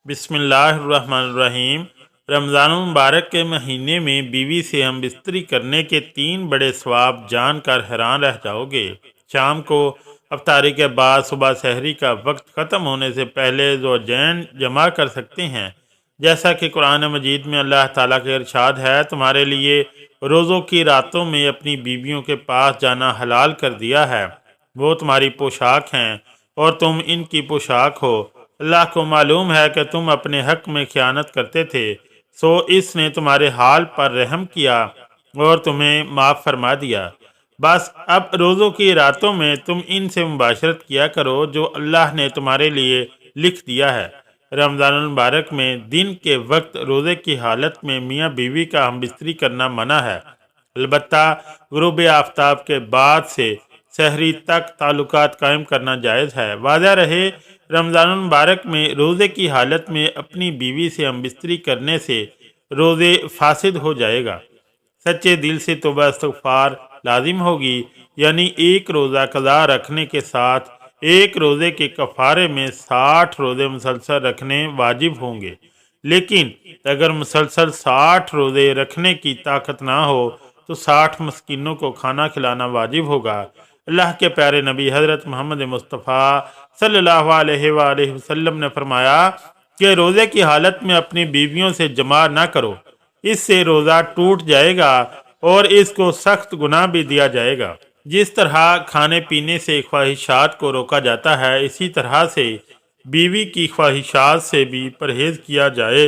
बिस्मिल्लाहिर्रहमानिर्रहीम। रमज़ान मुबारक के महीने में बीवी से हम बिस्तरी करने के 3 बड़े सवाब जानकर हैरान रह जाओगे। शाम को अफ्तारी के बाद सुबह सहरी का वक्त ख़त्म होने से पहले ज़ौजैन जमा कर सकते हैं। जैसा कि कुरान मजीद में अल्लाह ताला के इरशाद है, तुम्हारे लिए रोज़ों की रातों में अपनी बीवियों के पास जाना हलाल कर दिया है। वो तुम्हारी पोशाक हैं और तुम इनकी पोशाक हो। अल्लाह को मालूम है कि तुम अपने हक में खयानत करते थे, सो इसने तुम्हारे हाल पर रहम किया और तुम्हें माफ़ फरमा दिया। बस अब रोज़ों की रातों में तुम इनसे मुबाशरत किया करो जो अल्लाह ने तुम्हारे लिए लिख दिया है। रमज़ान मुबारक में दिन के वक्त रोज़े की हालत में मियाँ बीवी का हम बिस्तरी करना मना है। अलबत्ता गुरूब आफ्ताब के बाद से सहरी तक ताल्लुकात कायम करना जायज़ है। वाज़ह रहे, रमज़ान मुबारक में रोज़े की हालत में अपनी बीवी से हम बिस्तरी करने से रोज़े फासिद हो जाएगा। सच्चे दिल से तौबा इस्तग़फ़ार लाजिम होगी, यानी एक रोज़ा कज़ा रखने के साथ एक रोज़े के कफ़ारे में 60 रोज़े मुसलसल रखने वाजिब होंगे। लेकिन अगर मुसलसल 60 रोज़े रखने की ताकत ना हो तो 60 मस्कीनों को खाना खिलाना वाजिब होगा। अल्लाह के प्यारे नबी हज़रत मोहम्मद मुस्तफ़ा सल्लल्लाहु अलैहि वसल्लम ने फरमाया कि रोज़े की हालत में अपनी बीवियों से जमा ना करो, इससे रोज़ा टूट जाएगा और इसको सख्त गुनाह भी दिया जाएगा। जिस तरह खाने पीने से ख्वाहिशात को रोका जाता है, इसी तरह से बीवी की ख्वाहिशात से भी परहेज़ किया जाए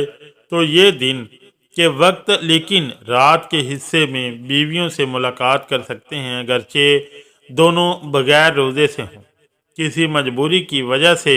तो ये दिन के वक्त लेकिन रात के हिस्से में बीवियों से मुलाकात कर सकते हैं, अगरचे दोनों बगैर रोज़े से हों। किसी मजबूरी की वजह से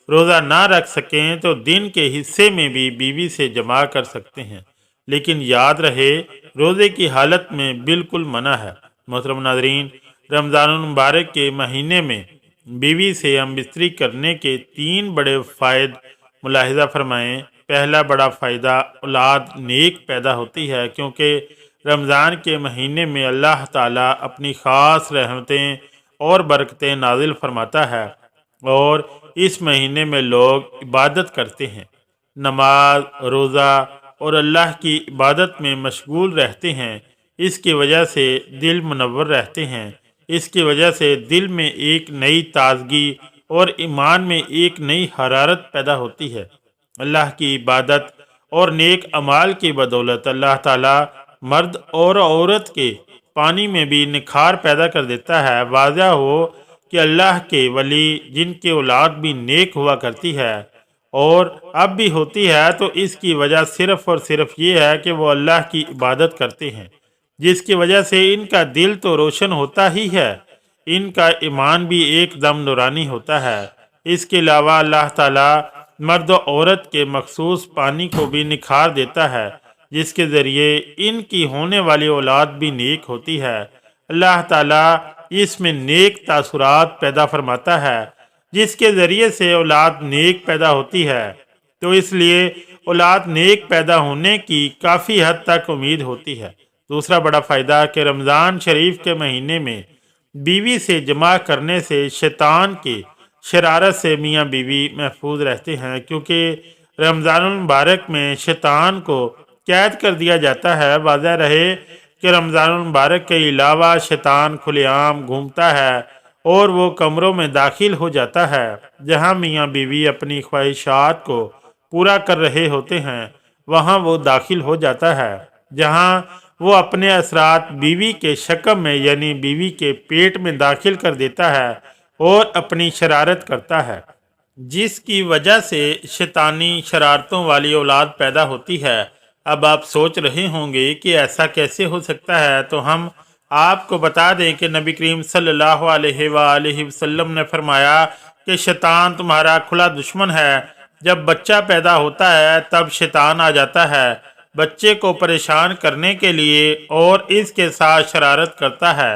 रोज़ा ना रख सकें तो दिन के हिस्से में भी बीवी से जमा कर सकते हैं, लेकिन याद रहे रोज़े की हालत में बिल्कुल मना है। मोहतरम नाज़रीन, रमज़ान मुबारक के महीने में बीवी से हम बिस्तरी करने के 3 बड़े फ़ायदे मुलाहिज़ा फरमाएँ। पहला बड़ा फ़ायदा, औलाद नेक पैदा होती है, क्योंकि रमज़ान के महीने में अल्लाह ताला अपनी ख़ास रहमतें और बरकतें नाजिल फरमाता है और इस महीने में लोग इबादत करते हैं, नमाज, रोज़ा और अल्लाह की इबादत में मशगूल रहते हैं। इसकी वजह से दिल मुनव्वर रहते हैं। इसकी वजह से दिल में एक नई ताजगी और ईमान में एक नई हरारत पैदा होती है। अल्लाह की इबादत और नेक अमाल की बदौलत अल्लाह ताला मर्द और औरत के पानी में भी निखार पैदा कर देता है। वाज़ह हो कि अल्लाह के वली जिनकी औलाद भी नेक हुआ करती है और अब भी होती है, तो इसकी वजह सिर्फ़ और सिर्फ ये है कि वो अल्लाह की इबादत करते हैं, जिसकी वजह से इनका दिल तो रोशन होता ही है, इनका ईमान भी एकदम नूरानी होता है। इसके अलावा अल्लाह ताला मर्द और औरत के मखसूस पानी को भी निखार देता है, जिसके ज़रिए इनकी होने वाली औलाद भी नेक होती है। अल्लाह ताला इसमें नेक तासुरात पैदा फरमाता है, जिसके ज़रिए से औलाद नेक पैदा होती है। तो इसलिए औलाद नेक पैदा होने की काफ़ी हद तक उम्मीद होती है। दूसरा बड़ा फ़ायदा कि रमज़ान शरीफ के महीने में बीवी से जमा करने से शैतान की शरारत से मियाँ बीवी महफूज रहते हैं, क्योंकि रमज़ान मुबारक में शैतान को कैद कर दिया जाता है। वाज़ह रहे कि रमज़ान मुबारक के अलावा शैतान खुलेआम घूमता है और वो कमरों में दाखिल हो जाता है जहाँ मियाँ बीवी अपनी ख्वाहिशात को पूरा कर रहे होते हैं। वहाँ वो दाखिल हो जाता है जहाँ वो अपने असरात बीवी के शक्म में यानी बीवी के पेट में दाखिल कर देता है और अपनी शरारत करता है, जिसकी वजह से शैतानी शरारतों वाली औलाद पैदा होती है। अब आप सोच रहे होंगे कि ऐसा कैसे हो सकता है, तो हम आपको बता दें कि नबी करीम सल्लल्लाहु अलैहि वसल्लम ने फरमाया कि शैतान तुम्हारा खुला दुश्मन है। जब बच्चा पैदा होता है तब शैतान आ जाता है बच्चे को परेशान करने के लिए और इसके साथ शरारत करता है।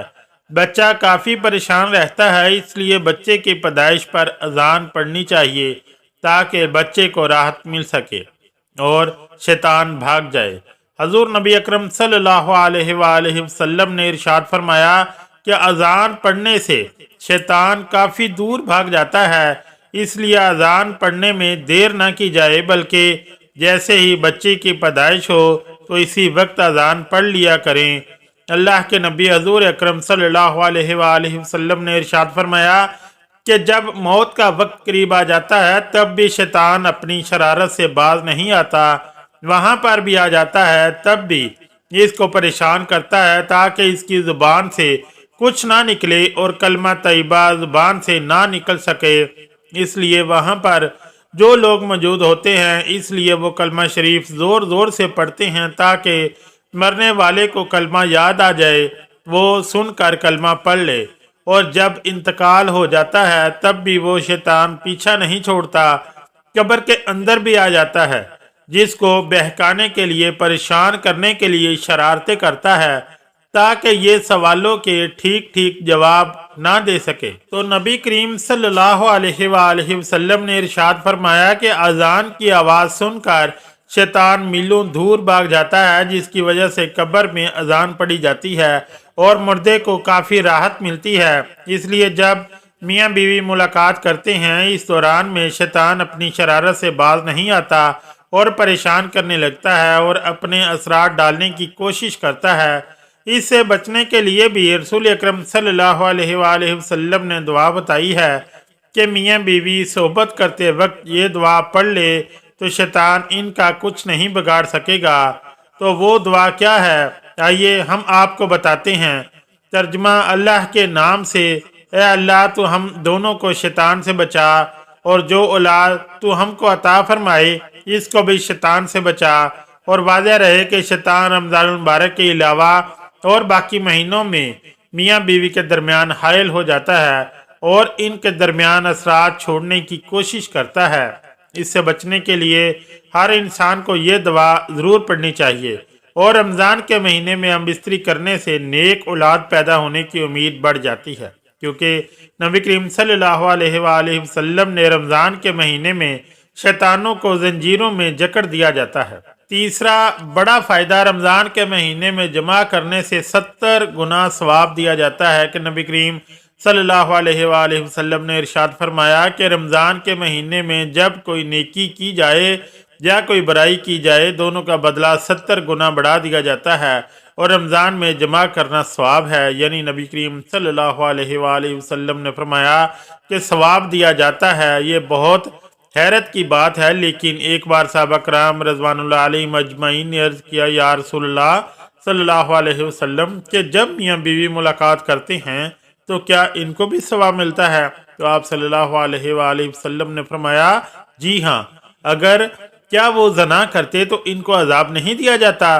बच्चा काफ़ी परेशान रहता है, इसलिए बच्चे की पैदाइश पर अजान पढ़नी चाहिए ताकि बच्चे को राहत मिल सके और शैतान भाग जाए। हजूर नबी अकरम सल्लल्लाहु अलैहि वसल्लम ने इरशाद फरमाया कि अजान पढ़ने से शैतान काफ़ी दूर भाग जाता है। اس لیے اذان پڑھنے میں دیر نہ کی جائے، بلکہ جیسے ہی بچے کی پیدائش ہو تو اسی وقت اذان پڑھ لیا کریں۔ اللہ کے نبی حضور اکرم صلی اللہ علیہ وآلہ وسلم نے ارشاد فرمایا کہ جب موت کا وقت قریب آ جاتا ہے تب بھی شیطان اپنی شرارت سے باز نہیں آتا، وہاں پر بھی آ جاتا ہے تب بھی اس کو پریشان کرتا ہے تاکہ اس کی زبان سے کچھ نہ نکلے اور کلمہ طیبہ زبان سے نہ نکل سکے۔ اس لیے وہاں پر جو لوگ موجود ہوتے ہیں اس لیے وہ کلمہ شریف زور زور سے پڑھتے ہیں تاکہ مرنے والے کو کلمہ یاد آ جائے، وہ سن کر کلمہ پڑھ لے، اور جب انتقال ہو جاتا ہے تب بھی وہ شیطان پیچھا نہیں چھوڑتا، قبر کے اندر بھی آ جاتا ہے، جس کو بہکانے کے لیے پریشان کرنے کے لیے شرارتیں کرتا ہے تاکہ یہ سوالوں کے ٹھیک ٹھیک جواب نہ دے سکے۔ تو نبی کریم صلی اللہ علیہ وآلہ وسلم نے ارشاد فرمایا کہ اذان کی آواز سن کر شیطان میلوں دور بھاگ جاتا ہے، جس کی وجہ سے قبر میں اذان پڑھی جاتی ہے اور مردے کو کافی راحت ملتی ہے۔ اس لیے جب میاں بیوی ملاقات کرتے ہیں اس دوران میں شیطان اپنی شرارت سے باز نہیں آتا اور پریشان کرنے لگتا ہے اور اپنے اثرات ڈالنے کی کوشش کرتا ہے۔ اس سے بچنے کے لیے بھی رسول اکرم صلی اللہ علیہ وآلہ وسلم نے دعا بتائی ہے کہ میاں بیوی صحبت کرتے وقت یہ دعا پڑھ لے تو شیطان ان کا کچھ نہیں بگاڑ سکے گا۔ تو وہ دعا کیا ہے، آئیے ہم آپ کو بتاتے ہیں۔ ترجمہ: اللہ کے نام سے، اے اللہ تو ہم دونوں کو شیطان سے بچا، اور جو اولاد تو ہم کو عطا فرمائے اس کو بھی شیطان سے بچا، اور واضح رہے کہ شیطان رمضان المبارک کے علاوہ اور باقی مہینوں میں میاں بیوی کے درمیان حائل ہو جاتا ہے اور ان کے درمیان اثرات چھوڑنے کی کوشش کرتا ہے۔ اس سے بچنے کے لیے ہر انسان کو یہ دعا ضرور پڑھنی چاہیے، اور رمضان کے مہینے میں ہم بستری کرنے سے نیک اولاد پیدا ہونے کی امید بڑھ جاتی ہے، کیونکہ نبی کریم صلی اللہ علیہ وآلہ وسلم نے رمضان کے مہینے میں شیطانوں کو زنجیروں میں جکڑ دیا جاتا ہے۔ تیسرا بڑا فائدہ رمضان کے مہینے میں جمع کرنے سے 70 گنا ثواب دیا جاتا ہے کہ نبی کریم صلی اللہ علیہ وآلہ وسلم نے ارشاد فرمایا کہ رمضان کے مہینے میں جب کوئی نیکی کی جائے یا کوئی برائی کی جائے دونوں کا بدلہ 70 گنا بڑھا دیا جاتا ہے، اور رمضان میں جمع کرنا ثواب ہے، یعنی نبی کریم صلی اللہ علیہ وآلہ وسلم نے فرمایا کہ ثواب دیا جاتا ہے۔ یہ بہت حیرت کی بات ہے، لیکن ایک بار صحابہ کرام رضوان اللہ علیہم اجمعین نے عرض کیا، یا رسول اللہ صلی اللہ علیہ وسلم کہ جب میاں بیوی ملاقات کرتے ہیں تو کیا ان کو بھی ثواب ملتا ہے؟ تو آپ صلی اللہ علیہ وآلہ وسلم نے فرمایا، جی ہاں، اگر کیا وہ زنا کرتے تو ان کو عذاب نہیں دیا جاتا،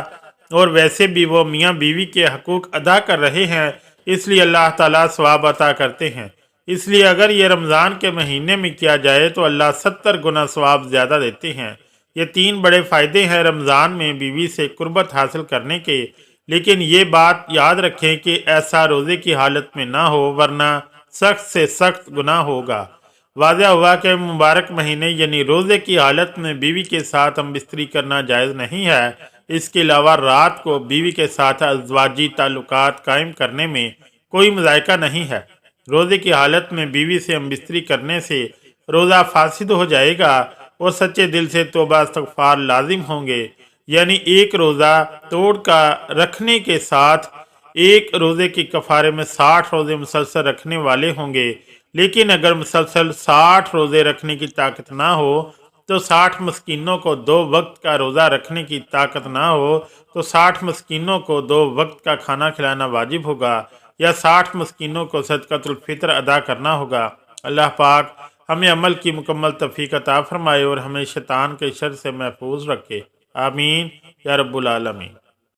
اور ویسے بھی وہ میاں بیوی کے حقوق ادا کر رہے ہیں، اس لیے اللہ تعالیٰ ثواب عطا کرتے ہیں۔ اس لیے اگر یہ رمضان کے مہینے میں کیا جائے تو اللہ 70 گنا ثواب زیادہ دیتے ہیں۔ یہ 3 بڑے فائدے ہیں رمضان میں بیوی سے قربت حاصل کرنے کے، لیکن یہ بات یاد رکھیں کہ ایسا روزے کی حالت میں نہ ہو، ورنہ سخت سے سخت گناہ ہوگا۔ واضح ہوا کہ مبارک مہینے یعنی روزے کی حالت میں بیوی کے ساتھ ہم بستری کرنا جائز نہیں ہے۔ اس کے علاوہ رات کو بیوی کے ساتھ ازواجی تعلقات قائم کرنے میں کوئی مذائقہ نہیں ہے۔ روزے کی حالت میں بیوی سے ہم بستری کرنے سے روزہ فاسد ہو جائے گا اور سچے دل سے توبہ استغفار لازم ہوں گے، یعنی ایک روزہ توڑ کر رکھنے کے ساتھ ایک روزے کی کفارے میں 60 روزے مسلسل رکھنے والے ہوں گے۔ لیکن اگر مسلسل 60 روزے رکھنے کی طاقت نہ ہو تو 60 مسکینوں کو 2 وقت کا روزہ رکھنے کی طاقت نہ ہو تو 60 مسکینوں کو 2 وقت کا کھانا کھلانا واجب ہوگا، یا 60 مسکینوں کو صدقۃ الفطر ادا کرنا ہوگا۔ اللہ پاک ہمیں عمل کی مکمل توفیق عطا فرمائے اور ہمیں شیطان کے شر سے محفوظ رکھے، آمین یا رب العالمین۔